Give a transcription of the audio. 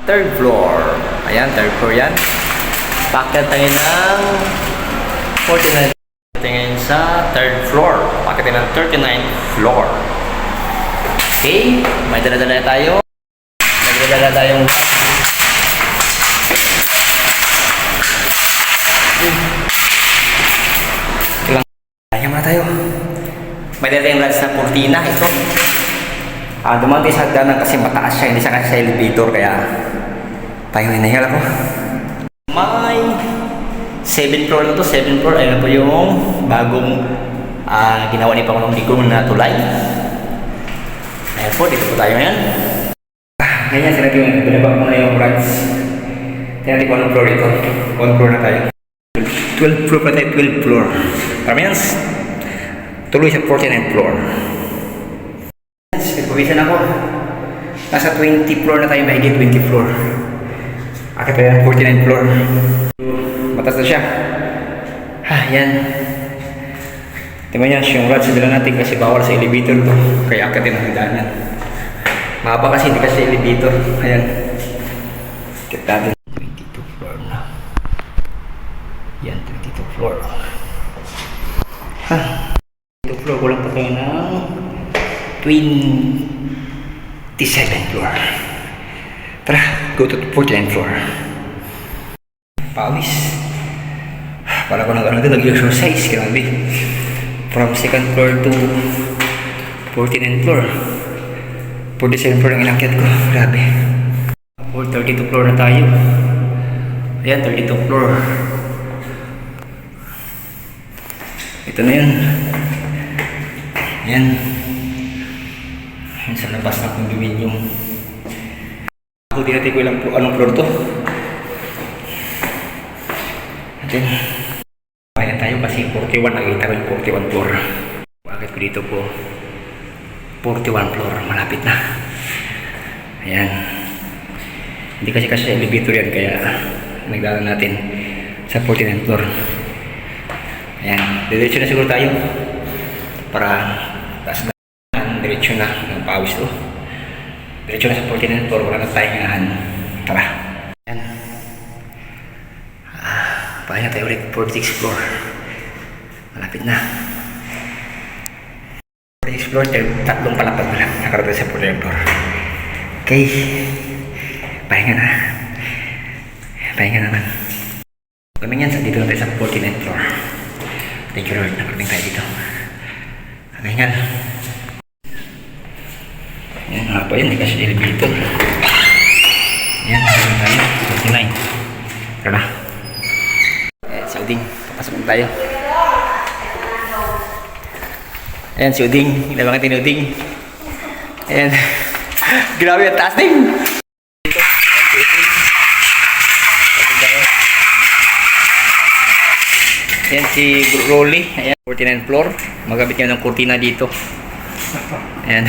Third floor. Ayan, third floor yan. Pakyat tayo ng 49. Tingin sa third floor. Pakyat tayo ng 39th floor. Okay, may dala-dala tayo. May dala-dala tayong kaya muna tayo. May dala tayong lunch na kurtina. Ito. Dumanti sa hagdanan kasi mataas siya. Hindi siya kasi sa elevator. Kaya tayo hinahil ako. May 7th floor na to. 7th floor. Ayun na po yung bagong ginawa ni Pangulong Digong na tulay. Ayan po. Dito po tayo ngayon. Ganyan sinabi yung binabak mo na yung branch. Tingnan natin kung anong floor ito. 1 floor na tayo. 12th floor pa tayo. 12th floor. Paramians. Tuloy sa 49th floor. Nagpawisan ako. Nasa 20th floor na tayo. Mahigit 20th floor. Akit tayo ng 49th floor. Matas na siya. Yan. Tingnan nyo, yung rods dala natin kasi bawal sa elevator to. Kaya akit din ang hagdanan. Mahaba kasi hindi kasi elevator. Ayan. Akit natin. 22th floor na. Yan, 22th floor. 22th floor. Kulang pa tayo ng 27th floor. Tara, go to 49th floor. Pawis. Para ko nag-exercise. Grabe. From 2nd floor to 49th floor. 47th floor ang inakyat ko. Grabe. 32th floor na tayo. Ayan, 32th floor. Ito na yun. Ayan. Ayan sa labas ng condominium. Ako din natin ko ilang anong floor to. Atin. Kaya tayo kasi 41. Nakikita ko yung 41 floor. Bakit ko dito po 41 floor. Malapit na. Ayan. Hindi kasi sa elevator yan. Kaya nagdala natin sa 49 floor. Ayan. Diretso na siguro tayo. Para taas na. Diretso na. Ang pawis to. Diretso na sa 49 floor. Wala na tayong ngahan. Tara. Ayan. Pahinga tayo ulit. 46 floor. Malapit na. 46 floor. Tatlong palapag na lang. Nakarating sa 49 floor. Okay. Pahinga na. Pahinga naman. Kami yan. Dito na tayo sa 49 floor. Thank you Lord. Nakarating tayo dito. Pahinga na. Yan nga pa yun, hindi kasi elevator. Yan, naman tayo. 49. Tara na. Si Uding, papasok na tayo. Ayan si Uding, hinabangan tayo ni Uding. Ayan. Grabe ang taas din. Dito, si Uding. Ayan si Rolly. Ayan, 49th floor. Magamit niya ng kurtina dito. Ayan.